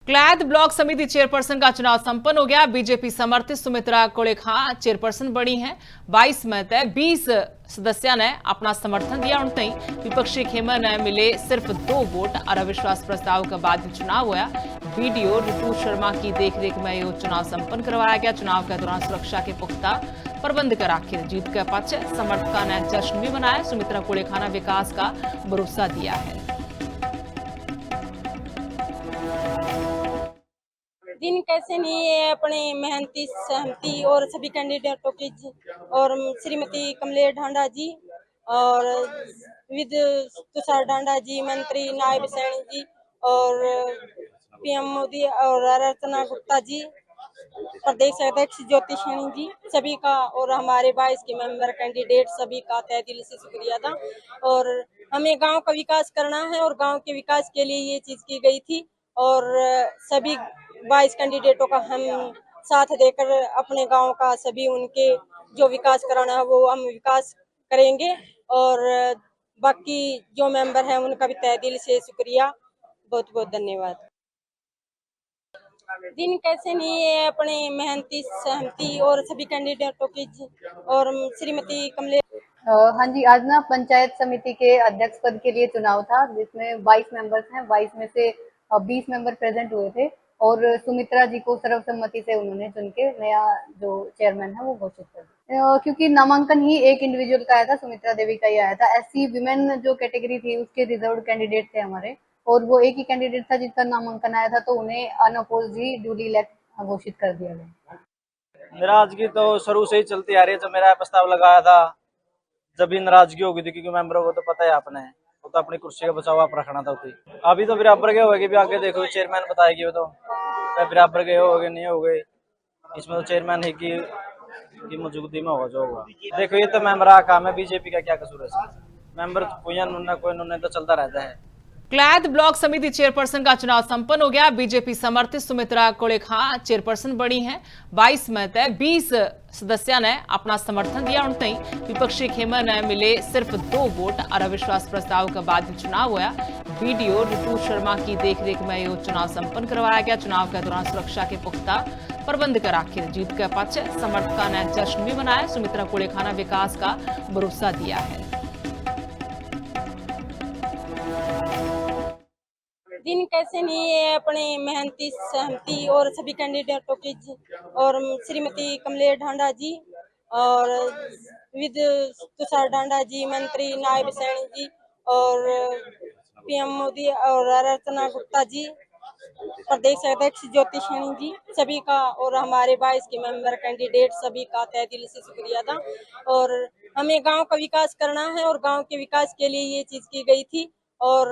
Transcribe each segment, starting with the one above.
क्लैद block समिति chairperson का चुनाव संपन्न हो गया। बीजेपी समर्थित सुमित्रा कोलेखां चेयरपर्सन बनी है। 22 में तय 20 सदस्यों ने अपना समर्थन दिया। उनते विपक्षी खेमर ने मिले सिर्फ 2 वोट और अविश्वास प्रस्ताव के बाद चुनाव हुआ। बीडीओ ऋतु शर्मा की देखरेख में यह चुनाव संपन्न करवाया गया। चुनाव के दौरान सुरक्षा के पुख्ता प्रबंध कर आखिर जीत के पक्ष समर्थकों ने जश्न भी मनाया। सुमित्रा कोलेखां ने विकास का भरोसा दिया है। दिन कैसे नहीं है अपने मेहनती सहमति और सभी कैंडिडेटों की और श्रीमती कमलेश ढांडा जी और विद तुषार ढांडा जी, मंत्री नायब सैनी जी और पीएम मोदी और रत्ना गुप्ता जी, प्रदेश अध्यक्ष ज्योति सैनी जी, सभी का और हमारे 22 के मेंबर कैंडिडेट सभी का तहे दिल से शुक्रिया था। और हमें गांव का विकास करना है और गांव के विकास के लिए ये चीज की गई थी और सभी 22 कैंडिडेटों का हम साथ देकर अपने गांव का सभी उनके जो विकास कराना है वो हम विकास करेंगे। और बाकी जो मेंबर हैं उनका भी तहे दिल से शुक्रिया, बहुत बहुत धन्यवाद। दिन कैसे नहीं है अपने मेहनती सहमति और सभी कैंडिडेटों की और श्रीमती कमलेश। हाँ जी, आज ना पंचायत समिति के अध्यक्ष पद के लिए चुनाव था जिसमें 22 मेंबर्स हैं। 22 में से 20 मेंबर प्रेजेंट हुए थे और सुमित्रा जी को सर्वसम्मति से उन्होंने चुन के नया जो चेयरमैन है वो घोषित कर दिया। क्योंकि नामांकन ही एक इंडिविजुअल का आया था, सुमित्रा देवी का ही आया था। एससी विमेन जो कैटेगरी थी उसके रिजर्व्ड कैंडिडेट थे हमारे, और वो एक ही कैंडिडेट था जिसका नामांकन आया था, तो उन्हें अनअपोज्ड ही ड्यूली इलेक्ट घोषित कर दिया गया। नाराजगी तो शुरू से ही चलती आ रही है। जब मेरा प्रस्ताव लगाया था जब भी नाराजगी होगी थी, क्योंकि मेंबरों को तो पता है आपने, वो तो अपनी कुर्सी का बचाव आप रखना था उसी। अभी तो बराबर के हो गए, भी आगे देखो चेयरमैन बताएगी वो तो बराबर के हो गए नहीं हो गए। इसमें तो चेयरमैन ही की मौजूदगी में होगा जो होगा। देखो ये तो मेंबर का काम है, बीजेपी का क्या कसूर है। मेंबर कोई तो चलता रहता है। क्लैद ब्लॉक समिति चेयरपर्सन का चुनाव संपन्न हो गया। बीजेपी समर्थित सुमित्रा कोलेखां चेयरपर्सन बनी है। 22 में तय 20 सदस्यों ने अपना समर्थन दिया। उनते विपक्षी खेमर ने मिले सिर्फ 2 वोट और अविश्वास प्रस्ताव के बाद चुनाव हुआ। बीडीओ ऋतु शर्मा की देखरेख में यह चुनाव संपन्न करवाया गया। चुनाव के दौरान सुरक्षा के पुख्ता प्रबंध कर आखिर जीत के पक्ष समर्थकों ने जश्न भी मनाया। सुमित्रा कोलेखां ने विकास का भरोसा दिया है। दिन कैसे नहीं है अपने मेहनती सहमति और सभी कैंडिडेटों की और श्रीमती कमलेश ढांडा जी और विद तुषार ढांडा जी, मंत्री नायब सैनी जी और पीएम मोदी और रत्ना गुप्ता जी, प्रदेश अध्यक्ष ज्योति सैनी जी, सभी का और हमारे 22 के मेंबर कैंडिडेट सभी का तहे दिल से शुक्रिया था। और हमें गांव का विकास करना है और गांव के विकास के लिए ये चीज की गई थी और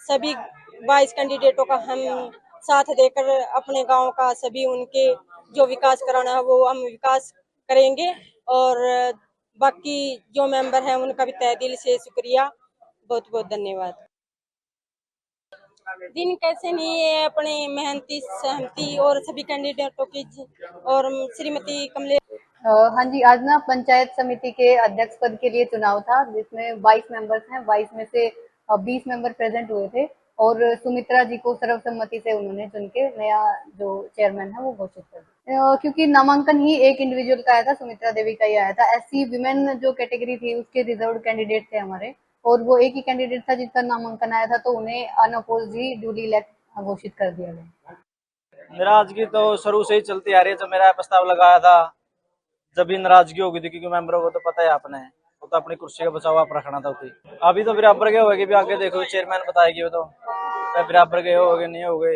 सभी 22 कैंडिडेटों का हम साथ देकर अपने गांव का सभी उनके जो विकास कराना है वो हम विकास करेंगे। और बाकी जो मेंबर हैं उनका भी तहे दिल से शुक्रिया, बहुत बहुत धन्यवाद। दिन कैसे नहीं है अपने मेहनती सहमति और सभी कैंडिडेटों की और श्रीमती कमलेश। हाँ जी, आज ना पंचायत समिति के अध्यक्ष पद के लिए चुनाव था जिसमें 22 मेंबर्स हैं। 22 में से 20 मेंबर प्रेजेंट हुए थे और सुमित्रा जी को सर्वसम्मति से उन्होंने चुन के नया जो चेयरमैन है वो घोषित कर दिया। क्योंकि नामांकन ही एक इंडिविजुअल का आया था, सुमित्रा देवी का ही आया था। एससी विमेन जो कैटेगरी थी उसके रिजर्व्ड कैंडिडेट थे हमारे, और वो एक ही कैंडिडेट था जिसका नामांकन आया था, तो उन्हें अनअपोज्ड ही ड्यूली इलेक्ट घोषित कर दिया गया। नाराजगी तो शुरू से ही चलती आ रही है। जब मेरा प्रस्ताव लगाया था जब भी नाराजगी होगी थी, क्योंकि मेंबरों को तो पता है आपने, वो तो अपनी कुर्सी का बचाव आप रखना था उसी। अभी तो बराबर के हो गए, भी आगे देखो चेयरमैन बताएगी वो तो बराबर के हो गए नहीं हो गए।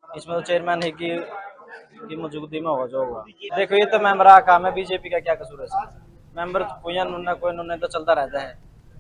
इसमें तो चेयरमैन ही की मौजूदगी में होगा जो होगा। देखो ये तो मेंबर का काम है, बीजेपी का क्या कसूर है। मेंबर कोई तो चलता रहता है।